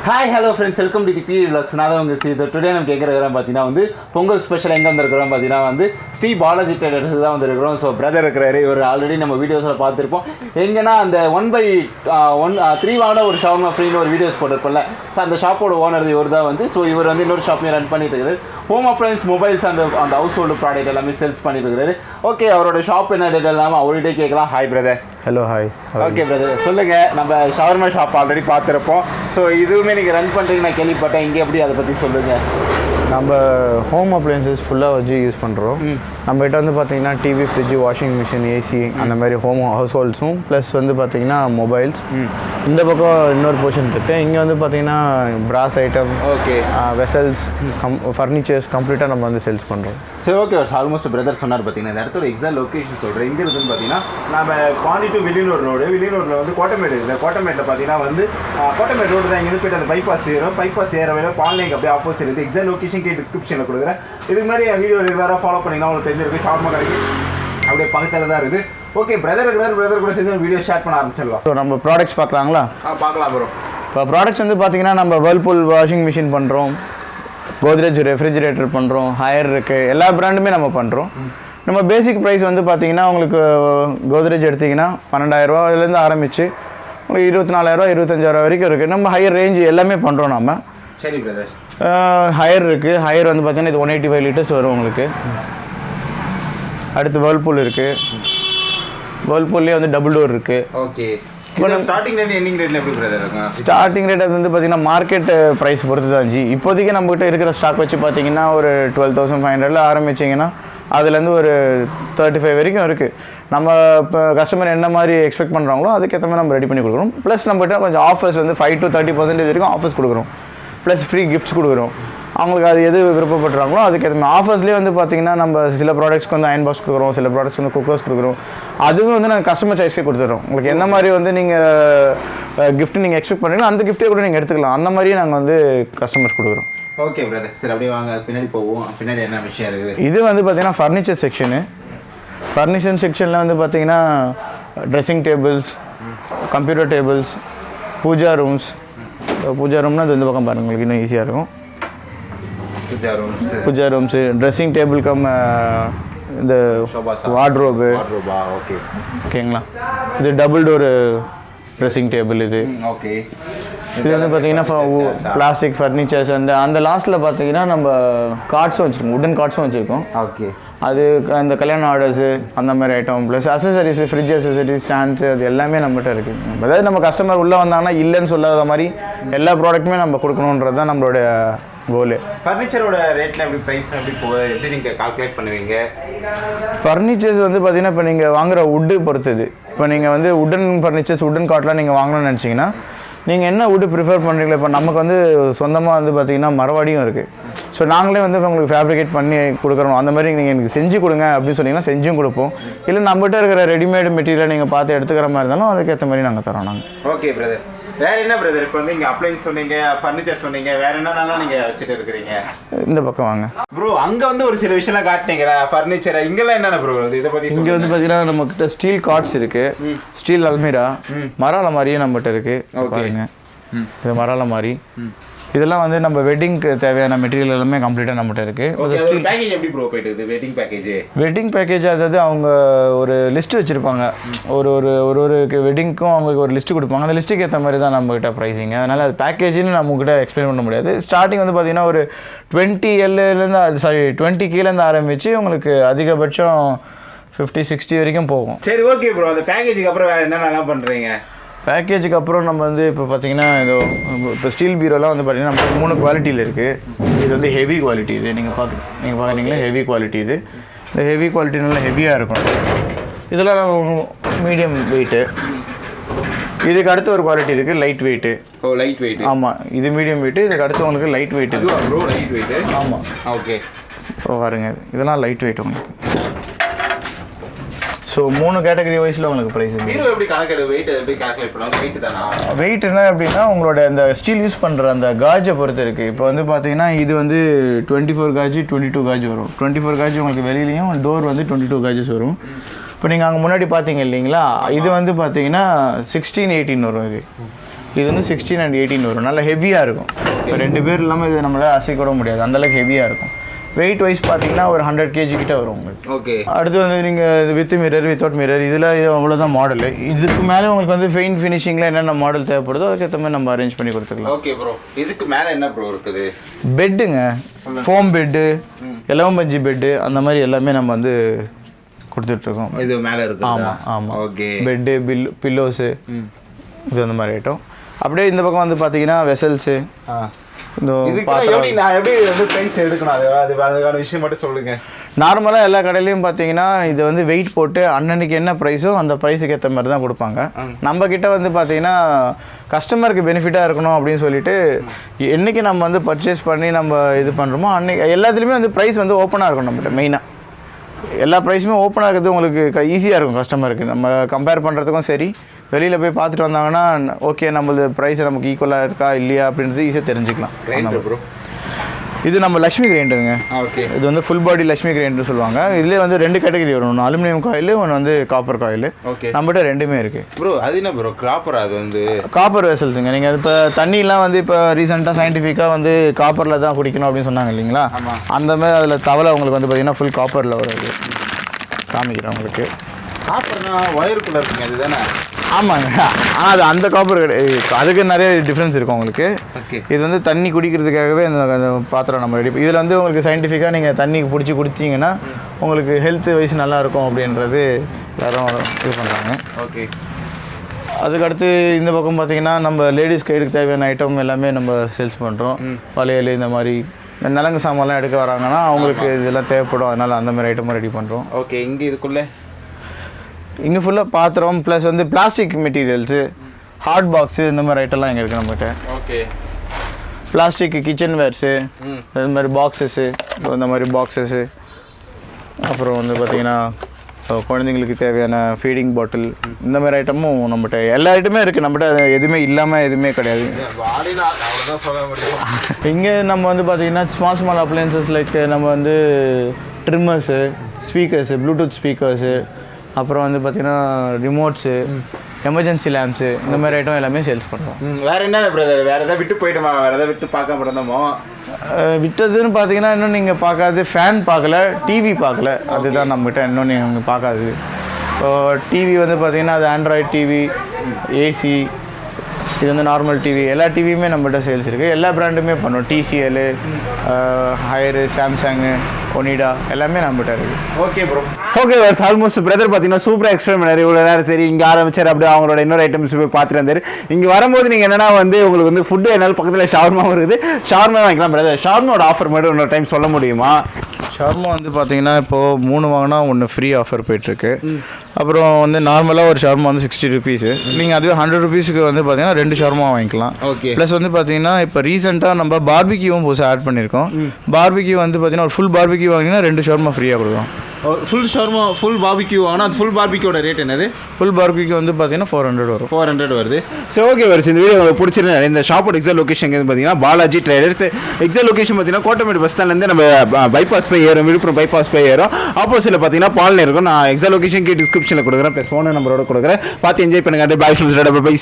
Hi, hello friends, welcome to the pyvlogs. நான் தான் உங்க ஸ்ரீதர். Today நம்ம கேக்குறதுலாம் பாத்தீனா வந்து பொங்கல் ஸ்பெஷல் எங்க வந்திருக்கோம் பாத்தீனா வந்து ஸ்ரீ பாலாஜி ட்ரேடர்ஸ் தான் வந்திருக்கோம். சோ பிரதர் இருக்காரு. இவர் ஆல்ரெடி நம்ம வீடியோஸ்ல பார்த்திருப்போம். எங்கனா அந்த 1/3 வாங்குன ஒரு ஷவர்மா ஃப்ரீன்னு ஒரு வீடியோஸ் போட்டுருப்போம்ல. சோ அந்த ஷாப்போட ஓனர் இவர் தான் வந்து. சோ இவர் வந்து இன்னொரு ஷாப்பையும் ரன் பண்ணிட்டு இருக்காரு. ஹோம் அப்ளையன்ஸ் மொபைல்ஸ் அந்த ஹவுஸ் ஹோல்ட் ப்ராடக்ட் எல்லாமே சேல்ஸ் பண்ணிட்டு இருக்காரு. ஓகே, அவரோட ஷாப் என்ன டீடைல் எல்லாம் அவர்கிட்ட கேட்கலாம். Hi brother. Hello hi. Okay brother, சொல்லுங்க. நம்ம ஷவர்மா ஷாப் ஆல்ரெடி பார்த்துருப்போம். ஸோ இதுவுமே நீங்கள் ரன் பண்ணுறீங்க நான் கேள்விப்பட்டேன். இங்கே எப்படி அதை பற்றி சொல்லுங்கள். நம்ம ஹோம் அப்ளையன்சஸ் ஃபுல்லாக வச்சு யூஸ் பண்ணுறோம். நம்மகிட்ட வந்து பார்த்தீங்கன்னா TV, fridge, washing machine, AC அந்த மாதிரி ஹவுஸ் ஹோல்ட்ஸும் ப்ளஸ் வந்து பார்த்தீங்கன்னா மொபைல்ஸ். இந்த பக்கம் இன்னொரு போர்ஷன் இருக்குது. இங்கே வந்து பார்த்தீங்கன்னா பிராஸ் ஐட்டம், ஓகே, வெசல்ஸ், ஃபர்னிச்சர்ஸ் கம்ப்ளீட்டாக நம்ம வந்து சேல்ஸ் பண்ணுறோம். சரி, ஓகே. ஆல்மோஸ்ட் பிரதர் சொன்னார் பார்த்தீங்கன்னா இந்த இடத்தோட எக்ஸாக்ட் லொக்கேஷன் சொல்கிறேன். இங்கே இருக்குன்னு பார்த்தீங்கன்னா நம்ம பாண்டி டு வில்லியனூர் ரோடு. வில்லியனூரில் வந்து கோட்டமேடு இருக்குது. கோட்டமேட்டில் பார்த்தீங்கன்னா வந்து கோட்டமேடு ரோடு தான். இங்கே போய்ட்டு அந்த பைபாஸ் ஏற வேலை பால்னைக்கு அப்படியே ஆப்போசிட் இருக்குது. எக்ஸாக்ட் லொக்கேஷன் டிஸ்கிரிப்ஷனில் கொடுக்குறேன். இதுக்கு முன்னாடி என் வீடியோ ரெகுலராக ஃபாலோ பண்ணிங்கன்னா உங்களுக்கு தெரிஞ்சிருக்கு. ஷார்ட்மா கடைக்கு அப்படியே பக்கத்தில் தான் இருக்குது. ஓகே, பிரதர் கூட சேர்ந்து வீடியோ ஷேர் பண்ண ஆரம்பிச்சிடலாம். ஸோ நம்ம ப்ராடக்ட்ஸ் பார்க்கலாங்களா? பார்க்கலாம் ப்ரோ. இப்போ ப்ராடக்ட்ஸ் வந்து பார்த்தீங்கன்னா நம்ம வேர்ல்பூல் வாஷிங் மிஷின் பண்ணுறோம், கோத்ரேஜ் ரெஃப்ரிஜிரேட்டர் பண்ணுறோம், ஹையர் இருக்குது, எல்லா பிராண்டுமே நம்ம பண்ணுறோம். நம்ம பேசிக் ப்ரைஸ் வந்து பார்த்தீங்கன்னா உங்களுக்கு கோத்ரேஜ் எடுத்திங்கன்னா 12,000 ஆரம்பித்து உங்களுக்கு 24,000 25,000 வரைக்கும் இருக்குது. நம்ம ஹையர் ரேஞ்ச் எல்லாமே பண்ணுறோம் நம்ம. சரி பிரதர். ஹையர் இருக்குது. ஹையர் வந்து பார்த்தீங்கன்னா இது 185 லிட்டர்ஸ் வரும் உங்களுக்கு. அடுத்து வேர்ல்பூல் இருக்குது. வேர்ல்பூல்லேயே வந்து டபுள் டோர் இருக்குது. ஓகே. ஸ்டார்டிங் ரேட் எண்டிங் ரேட்ல எப்படி பிரதர் இருக்கும்? ஸ்டார்டிங் ரேட் அது வந்து பார்த்தீங்கன்னா மார்க்கெட் ப்ரைஸ் பொறுத்து தான் ஜி. இப்போதைக்கு நம்மகிட்ட இருக்கிற ஸ்டாக் வச்சு பார்த்தீங்கன்னா ஒரு 12,500 ஆரம்பிச்சிங்கன்னா அதுலேருந்து ஒரு 35 வரைக்கும் இருக்குது. நம்ம இப்போ கஸ்டமர் என்ன மாதிரி எக்ஸ்பெக்ட் பண்ணுறாங்களோ அதுக்கேற்ற மாதிரி நம்ம ரெடி பண்ணி கொடுக்குறோம். ப்ளஸ் நம்மகிட்ட கொஞ்சம் ஆஃபர்ஸ் வந்து 5 to 30% வரைக்கும் ஆஃபர்ஸ் கொடுக்குறோம். ப்ளஸ் ஃப்ரீ கிஃப்ட்ஸ் கொடுக்குறோம். அவங்களுக்கு அது எது விருப்பப்படுறாங்களோ அதுக்கேற்ற மாதிரி ஆஃபர்ஸ்லேயே வந்து பார்த்திங்கன்னா நம்ம சில ப்ராடக்ட்ஸ்க்கு வந்து அயன் பாக்ஸ் கொடுக்குறோம், சில ப்ராடக்ட்ஸ் வந்து குக்கர்ஸ் கொடுக்குறோம். அதுவும் வந்து நாங்கள் கஸ்டமர் சாய்ஸ்க்கே கொடுத்துட்றோம். உங்களுக்கு என்ன மாதிரி வந்து நீங்கள் கிஃப்ட் நீங்கள் எக்ஸ்பெக்ட் பண்ணுறீங்களோ அந்த கிஃப்ட்டே கூட நீங்கள் எடுத்துக்கலாம். அந்த மாதிரியே நாங்கள் வந்து கஸ்டமர்ஸ் கொடுக்குறோம். Okay brother. சரி, அப்படியே வாங்க பின்னாடி போவோம். பின்னாடி என்ன விஷயம் இருக்குது? இது வந்து பார்த்திங்கன்னா ஃபர்னிச்சர் செக்ஷனு. ஃபர்னிச்சர் செக்ஷனில் வந்து பார்த்திங்கன்னா dressing tables, computer tables, pooja ரூம்னா அது இந்த பக்கம் பாருங்கள், உங்களுக்கு இன்னும் ஈஸியாக இருக்கும். Pooja rooms, dressing table cum இந்த வார்ட்ரோபு. ஓகேங்களா? இது டபுள் டோரு ட்ரெஸ்ஸிங் டேபிள் இது. ஓகே. இது வந்து பார்த்தீங்கன்னா பிளாஸ்டிக் ஃபர்னிச்சர்ஸ். அந்த லாஸ்ட்டில் பார்த்தீங்கன்னா நம்ம கார்ட்ஸும் வச்சுருக்கோம், உடன் கார்ட்ஸும் வச்சுருக்கோம். ஓகே. அது அந்த கல்யாண ஆர்டர்ஸு அந்த மாதிரி ஐட்டம் ப்ளஸ் அசசரிஸ், ஃப்ரிட்ஜ் அசசரிஸ், ஸ்டாண்ட்ஸு, அது எல்லாமே நம்மகிட்ட இருக்குது. அதாவது நம்ம கஸ்டமர் உள்ளே வந்தாங்கன்னா இல்லைன்னு சொல்லாத மாதிரி எல்லா ப்ராடக்ட்டுமே நம்ம கொடுக்கணுன்றது தான் நம்மளுடைய கோலு. ஃபர்னிச்சரோட ரேட்டில் எப்படி ப்ரைஸ் எப்படி போகுது, எப்படி நீங்கள் கால்குலேட் பண்ணுவீங்க? ஃபர்னிச்சர்ஸ் வந்து பார்த்தீங்கன்னா இப்போ நீங்கள் வாங்குகிற வுட்டு பொறுத்தது. இப்போ நீங்கள் வந்து உடன் ஃபர்னிச்சர்ஸ், உடன் கார்ட்லாம் நீங்கள் வாங்கணும்னு நினச்சிங்கன்னா நீங்கள் என்ன வுட்டு ப்ரிஃபர் பண்ணுறீங்களா? இப்போ நமக்கு வந்து சொந்தமாக வந்து பார்த்திங்கன்னா மரவாடியும் இருக்குது. ஸோ நாங்களே வந்து உங்களுக்கு ஃபேப்ரிகேட் பண்ணி கொடுக்குறோம். அந்த மாதிரி நீங்கள் எனக்கு செஞ்சு கொடுங்க அப்படின்னு சொன்னீங்கன்னா செஞ்சும் கொடுப்போம். இல்லை நம்மகிட்ட இருக்கிற ரெடிமேடு மெட்டீரியல் நீங்கள் பார்த்து எடுத்துக்கிற மாதிரி இருந்தாலும் அதுக்கேற்ற மாதிரி நாங்கள் தரோம் நாங்கள். Okay brother. வேறு என்ன பிரதர்? இப்போ வந்து இங்கே அப்ளைன்ஸ் சொன்னீங்க, ஃபர்னிச்சர் சொன்னீங்க, வேறு என்னென்னலாம் நீங்கள் வச்சுட்டு இருக்கிறீங்க? இந்த பக்கம் வாங்க ப்ரோ. அங்கே வந்து ஒரு சில விஷயம்லாம் காட்டினீங்களா ஃபர்னிச்சர்? இங்கெல்லாம் என்னென்ன ப்ரோ இதை பற்றி? இங்கே வந்து பார்த்தீங்கன்னா நம்மக்கிட்ட ஸ்டீல் கார்ட்ஸ் இருக்குது, ஸ்டீல் அல்மிரா, மர அலமாரியே நம்மகிட்ட இருக்குது. பாருங்க, இது மர அலமாரி. இதெல்லாம் வந்து நம்ம வெட்டிங்க்கு தேவையான மெட்டீரியல் எல்லாமே கம்ப்ளீட்டாக நம்மகிட்ட இருக்குது. பேக்கேஜ் எப்படி ப்ரோ போயிட்டு வெட்டிங் பேக்கேஜ்? வெட்டிங் பேக்கேஜ் அதாவது அவங்க ஒரு லிஸ்ட்டு வச்சுருப்பாங்க. ஒரு வெட்டிங்க்கும் அவங்களுக்கு ஒரு லிஸ்ட்டு கொடுப்பாங்க. அந்த லிஸ்ட்டுக்கு ஏற்ற மாதிரி தான் நம்மகிட்ட ப்ரைஸிங்க. அதனால் அது பேக்கேஜ்னு நம்மகிட்ட எக்ஸ்பிளைன் பண்ண முடியாது. ஸ்டார்டிங் வந்து பார்த்திங்கன்னா ஒரு 20 கீழேருந்து ஆரம்பித்து உங்களுக்கு அதிகபட்சம் 50-60 வரைக்கும் போகும். சரி, ஓகே ப்ரோ. அந்த பேக்கேஜுக்கு அப்புறம் வேறு என்னென்னலாம் பண்ணுறீங்க? பேக்கேஜுக்கு அப்புறம் நம்ம வந்து இப்போ பார்த்தீங்கன்னா இப்போ ஸ்டீல் பீரோலாம் வந்து பார்த்தீங்கன்னா நமக்கு 3 குவாலிட்டியில் இருக்குது. இது வந்து ஹெவி குவாலிட்டி. இது நீங்கள் பார்க்குறீங்களா ஹெவி குவாலிட்டி. இது இந்த ஹெவி குவாலிட்டி நல்லா ஹெவியாக இருக்கும். இதெல்லாம் மீடியம் வெயிட்டு. இதுக்கு அடுத்து ஒரு குவாலிட்டி இருக்குது லைட் வெயிட்டு. Light weight. ஆமாம், இது மீடியம் வெயிட்டு. இதுக்கு அடுத்து உங்களுக்கு லைட் வெயிட். Light weight. ஆமாம். ஓகே. இப்போ பாருங்க, இதெல்லாம் லைட் வெயிட் உங்களுக்கு. ஸோ 3 கேட்டகரி வைஸில் உங்களுக்கு ப்ரைஸ் இருக்குது. ஹீரோ எப்படி கணக்கு வெயிட் எப்படி கால்குலேட் பண்ணுவாங்க? வெயிட் தானா? வெயிட் என்ன அப்படின்னா உங்களோட அந்த ஸ்டீல் யூஸ் பண்ணுற அந்த காஜை பொறுத்து இருக்குது. இப்போ வந்து பார்த்தீங்கன்னா இது வந்து 24 காஜ் 22 காஜ் வரும். 24 காஜ் உங்களுக்கு வெளியிலையும், டோர் வந்து 22 காஜஸ் வரும். இப்போ நீங்கள் அங்கே முன்னாடி பார்த்தீங்க இல்லைங்களா, இது வந்து பார்த்தீங்கன்னா 16-18 வரும். இது இது வந்து 16 and 18 வரும். நல்லா ஹெவியாக இருக்கும். இப்போ 2 பேர் இல்லாமல் இது நம்மளால் அசைக்க கூட முடியாது, அந்தளவுக்கு ஹெவியாக இருக்கும். வெயிட் வைஸ் பார்த்தீங்கன்னா ஒரு 100 kg கிட்ட வரும் உங்களுக்கு. ஓகே. அடுத்து வந்து நீங்கள் வித் மிரர் வித்தவுட் மிரர் இதில் இது அவ்வளோதான் மாடலு. இதுக்கு மேலே உங்களுக்கு வந்து பெயிண்ட் ஃபினிஷிங்கில் என்னென்ன மாடல் தேவைப்படுதோ அதுக்கேற்ற மாதிரி நம்ம அரேஞ்ச் பண்ணி கொடுத்துக்கலாம். Okay bro. இதுக்கு மேலே என்ன ப்ரோ இருக்குது? பெட்டுங்க, ஃபோம் பெட்டு, எலவம்பஞ்சி பெட்டு, அந்த மாதிரி எல்லாமே நம்ம வந்து கொடுத்துட்ருக்கோம். இது மேலே இருக்கு. ஆமாம் ஆமாம். ஓகே. பெட்டு, பில்லோஸு, இது அந்த மாதிரி ஐட்டம். அப்படியே இந்த பக்கம் வந்து பார்த்தீங்கன்னா வெசல்ஸு. நார்மலாக எல்லா கடையிலையும் பார்த்தீங்கன்னா இது வந்து வெயிட் போட்டு அன்னன்னைக்கு என்ன ப்ரைஸோ அந்த ப்ரைஸுக்கு ஏற்ற மாதிரி தான் கொடுப்பாங்க. நம்ம கிட்ட வந்து பார்த்தீங்கன்னா கஸ்டமருக்கு பெனிஃபிட்டாக இருக்கணும் அப்படின்னு சொல்லிட்டு என்றைக்கு நம்ம வந்து பர்ச்சேஸ் பண்ணி நம்ம இது பண்ணுறோமோ அன்றைக்கி எல்லாத்துலேயுமே வந்து ப்ரைஸ் வந்து ஓப்பனாக இருக்கும். நம்மகிட்ட மெயினாக எல்லா ப்ரைஸுமே ஓப்பனாக இருக்கிறது உங்களுக்கு ஈஸியாக இருக்கும் கஸ்டமருக்கு. நம்ம கம்பேர் பண்ணுறதுக்கும் சரி, வெளியில் போய் பார்த்துட்டு வந்தாங்கன்னா ஓகே நம்மளது ப்ரைஸ் நமக்கு ஈக்குவலாக இருக்கா இல்லையா அப்படின்றது ஈஸியாக தெரிஞ்சுக்கலாம். ப்ரோ இது நம்ம லக்ஷ்மி கிரைண்டருங்க. ஓகே. இது வந்து ஃபுல் பாடி லக்ஷ்மி கிரைண்டர் சொல்லுவாங்க. இதுலேயே வந்து 2 கேட்டகரி வரும், ஒன்று அலுமினியம் காயில், ஒன்று வந்து காப்பர் காயில். ஓகே. நம்மகிட்ட ரெண்டுமே இருக்குது. ப்ரோ அது என்ன ப்ரோ காப்பர்? அது வந்து காப்பர் வெசல்ஸுங்க. நீங்கள் இப்போ தண்ணியெலாம் வந்து இப்போ ரீசெண்டாக சயின்டிஃபிக்காக வந்து காப்பரில் தான் குடிக்கணும் அப்படின்னு சொன்னாங்க இல்லைங்களா? அந்த மாதிரி அதில் தவளை உங்களுக்கு வந்து பார்த்திங்கன்னா ஃபுல் காப்பரில் வருது. காமிக்கிறேன் உங்களுக்கு. காப்பர்னா ஒயருக்குள்ளே இருக்குங்க அது தானே? ஆமாங்க. ஆனால் அது அந்த காப்பர் கிடையாது, அதுக்கு நிறைய டிஃப்ரென்ஸ் இருக்கும் உங்களுக்கு. ஓகே. இது வந்து தண்ணி குடிக்கிறதுக்காகவே இந்த பாத்திரம் நம்ம ரெடி. இதில் வந்து உங்களுக்கு சயின்டிஃபிக்காக நீங்கள் தண்ணி பிடிச்சி குடிச்சிங்கன்னா உங்களுக்கு ஹெல்த் வைஸ் நல்லாயிருக்கும் அப்படின்றது எல்லாரும் இது பண்ணுறாங்க. ஓகே. அதுக்கடுத்து இந்த பக்கம் பார்த்தீங்கன்னா நம்ம லேடிஸ் கைடுக்கு தேவையான ஐட்டம் எல்லாமே நம்ம சேல்ஸ் பண்ணுறோம். வளையல் இந்த மாதிரி நலங்கு சாமான்லாம் எடுக்க வராங்கன்னா அவங்களுக்கு இதெல்லாம் தேவைப்படும், அதனால் அந்த மாதிரி ஐட்டமும் ரெடி பண்ணுறோம். ஓகே. இங்கே இதுக்குள்ளே இங்கே ஃபுல்லாக பாத்திரம் ப்ளஸ் வந்து பிளாஸ்டிக் மெட்டீரியல்ஸு, ஹாட் பாக்ஸு, இந்த மாதிரி ஐட்டம்லாம் இங்கே இருக்குது நம்மகிட்ட. ஓகே. பிளாஸ்டிக் கிச்சன் வேர்ஸு, இந்த மாதிரி பாக்ஸஸ்ஸு, இந்த மாதிரி பாக்ஸஸ்ஸு, அப்புறம் வந்து பார்த்திங்கன்னா குழந்தைங்களுக்கு தேவையான ஃபீடிங் பாட்டில், இந்த மாதிரி ஐட்டமும் நம்மகிட்ட எல்லா ஐட்டமே இருக்குது. நம்மகிட்ட எதுவுமே இல்லாமல் எதுவுமே கிடையாது. இங்கே நம்ம வந்து பார்த்திங்கன்னா ஸ்மால் அப்ளையன்சஸ் லைக் நம்ம வந்து ட்ரிம்மர்ஸு, ஸ்பீக்கர்ஸு, ப்ளூடூத் ஸ்பீக்கர்ஸு, அப்புறம் வந்து பார்த்திங்கன்னா ரிமோட்ஸு, எமர்ஜென்சி லேம்ப்ஸு, இந்த மாதிரி ஐட்டம் எல்லாமே சேல்ஸ் பண்ணுறோம். வேறு என்ன பிரதர்? வேறு எதாவது விட்டு போயிட்டோமா? வேறு எதாவது விட்டு பார்க்க இருந்தோமோ? விட்டதுன்னு பார்த்தீங்கன்னா இன்னும் நீங்கள் பார்க்காது ஃபேன் பார்க்கல, டிவி பார்க்கல, அதுதான் நம்மகிட்ட இன்னும் நீங்கள் பார்க்காது. இப்போ டிவி வந்து பார்த்திங்கன்னா அது ஆண்ட்ராய்ட் டிவி, ஏசி, இது வந்து நார்மல் டிவி, எல்லா டிவியுமே நம்மகிட்ட சேல்ஸ் இருக்குது. எல்லா பிராண்டுமே பண்ணுவோம். TCL, ஹையரு, சாம்சங்கு, ஒனிடா எல்லாமே நம்மகிட்ட இருக்குது. Okay bro. Okay was almost brother பார்த்தீங்கன்னா சூப்பராக எக்ஸ்பிளைன் பண்ணார். இவ்வளோ நேரம் சரி இங்கே ஆரம்பிச்சார், அப்படியே அவங்களோட இன்னொரு ஐட்டம்ஸ் போய் பார்த்துட்டு வந்தார். இங்கே வரும்போது நீங்கள் என்னென்னா வந்து உங்களுக்கு வந்து ஃபுட்டு என்னால் பக்கத்தில் ஷவர்மாவும் இருக்குது, ஷவர்மா வாங்கிக்கலாம். பிரதர் ஷவர்மாவோட ஆஃபர் மட்டும் இன்னொரு டைம் சொல்ல முடியுமா? ஷவர்மா வந்து பார்த்தீங்கன்னா இப்போது 3 வாங்கினா 1 ஃப்ரீ ஆஃபர் போயிட்டுருக்கு. அப்புறம் வந்து நார்மலாக ஒரு ஷவர்மா வந்து 60 rupees. நீங்கள் அதுவே 100 rupeesக்கு வந்து பார்த்தீங்கன்னா 2 ஷவர்மா வாங்கிக்கலாம். ஓகே. ப்ளஸ் வந்து பார்த்தீங்கன்னா இப்போ ரீசெண்டாக நம்ம பார்பிக்யூவும் புதுசாக ஆட் பண்ணியிருக்கோம். பார்பிக்யூ வந்து பார்த்தீங்கன்னா ஒரு ஃபுல் பார்பிக்யூ வாங்கினா 2 ஷவர்மா ஃப்ரீயாக கொடுக்கும். ஃபுல் ஷவர்மா ஃபுல் பார்பிக்யூ ஆனால் அது ஃபுல் பார்பிக்யூட ரேட் என்னது? ஃபுல் பார்பிக்யூ வந்து பார்த்தீங்கன்னா 400 வரும். 400 வருது. சரி ஓகே வருது. இந்த வீடியோ உங்களுக்கு பிடிச்சிருந்தேன். இந்த ஷாப்போட எக்ஸாக்ட் லொகேஷன் எங்கே பார்த்தீங்கன்னா பாலாஜி ட்ரேடர்ஸ். எக்ஸாக்ட் லொகேஷன் பார்த்தீங்கன்னா கோட்டமேடு பஸ் ஸ்டாண்ட்லேருந்து நம்ம பைபாஸ் போய் ஏறும், விழுப்புரம் பைபாஸ் போய் ஏறும். ஆப்போசிட்டில் பார்த்தீங்கன்னா பால்னு இருக்கும். நான் எக்ஸாக்ட் லொகேஷன் டிஸ்கிரிப்ஷனில் கொடுக்குறேன், ப்ளஸ் ஃபோன் நம்பரோட கொடுக்குறேன். பார்த்து என்ஜாய் பண்ணுங்க. பை.